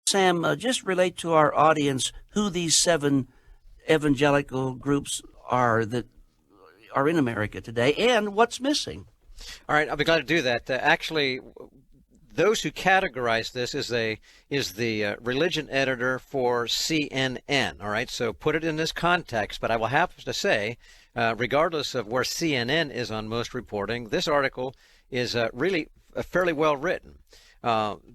Sam, just relate to our audience who these 7 evangelical groups are that are in America today and what's missing. All right, I'll be glad to do that. Actually, those who categorize this is the religion editor for CNN. All right, so put it in this context. But I will have to say, regardless of where CNN is on most reporting, this article is really fairly well written.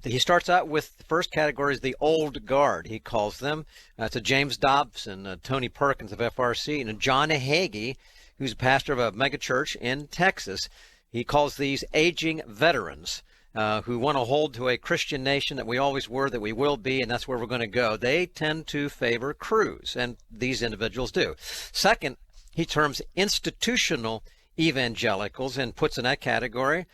He starts out with the first category is the old guard, he calls them. It's a James Dobson, Tony Perkins of FRC, and John Hagee, who's a pastor of a megachurch in Texas. He calls these aging veterans who want to hold to a Christian nation that we always were, that we will be, and that's where we're going to go. They tend to favor Cruz, and these individuals do. Second, he terms institutional evangelicals and puts in that category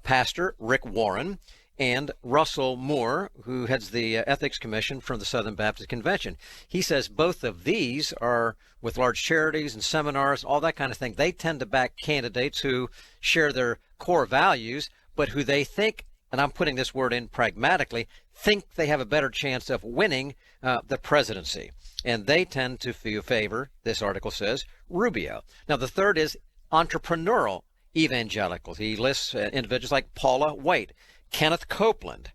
Pastor Rick Warren and Russell Moore, who heads the Ethics Commission from the Southern Baptist Convention. He says both of these are with large charities and seminars, all that kind of thing. They tend to back candidates who share their core values, but who they think, and I'm putting this word in pragmatically, think they have a better chance of winning the presidency. And they tend to favor, this article says, Rubio. Now, the third is entrepreneurial evangelicals. He lists individuals like Paula White, Kenneth Copeland,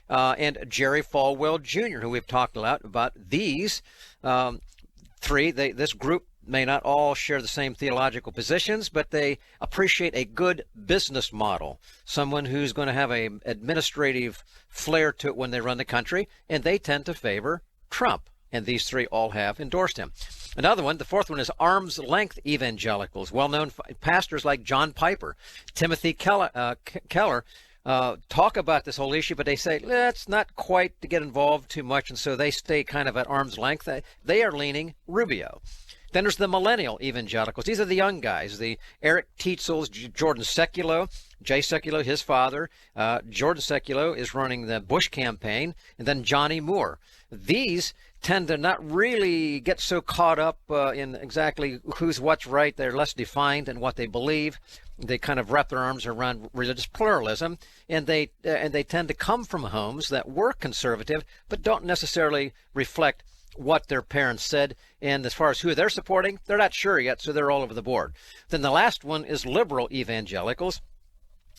and Jerry Falwell Jr., who we've talked a lot about. These three, this group may not all share the same theological positions, but they appreciate a good business model, someone who's going to have an administrative flair to it when they run the country, and they tend to favor Trump. And these three all have endorsed him. Another one, the fourth one, is arm's length evangelicals, well-known pastors like John Piper, Timothy Keller, talk about this whole issue, but they say, let's not quite to get involved too much, and so they stay kind of at arm's length. They are leaning Rubio. Then there's the millennial evangelicals. These are the young guys, the Eric Teetsels, Jordan Sekulow, Jay Sekulow, his father. Jordan Sekulow is running the Bush campaign, and then Johnny Moore. These tend to not really get so caught up in exactly who's what's right. They're less defined in what they believe. They kind of wrap their arms around religious pluralism, and they tend to come from homes that were conservative but don't necessarily reflect what their parents said. And as far as who they're supporting, they're not sure yet, so they're all over the board. Then the last one is liberal evangelicals.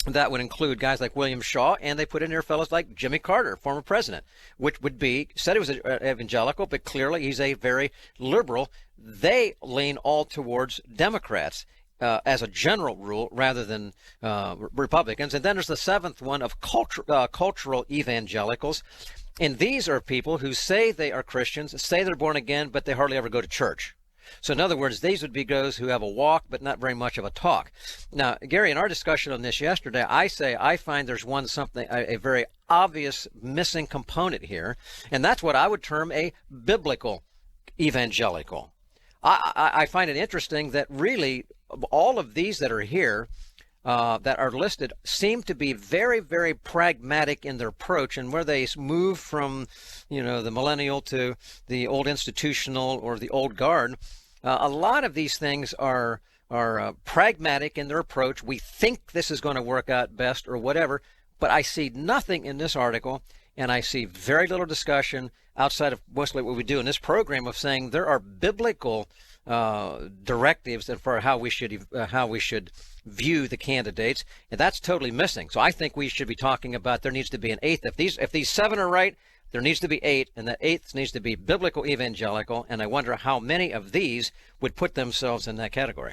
That would include guys like William Shaw, and they put in here fellows like Jimmy Carter, former president, which would be, said he was an evangelical, but clearly he's a very liberal. They lean all towards Democrats as a general rule rather than Republicans. And then there's the seventh one of cultural evangelicals. And these are people who say they are Christians, say they're born again, but they hardly ever go to church. So in other words, these would be those who have a walk, but not very much of a talk. Now, Gary, in our discussion on this yesterday, I find there's a very obvious missing component here, and that's what I would term a biblical evangelical. I find it interesting that really all of these that are here that are listed seem to be very, very pragmatic in their approach, and where they move from, the millennial to the old institutional or the old guard. A lot of these things are pragmatic in their approach. We think this is going to work out best or whatever, but I see nothing in this article, and I see very little discussion outside of mostly what we do in this program of saying there are biblical directives for how we should view the candidates, and that's totally missing. So I think we should be talking about there needs to be an eighth. If these seven are right, there needs to be 8, and that eighth needs to be biblical evangelical, and I wonder how many of these would put themselves in that category.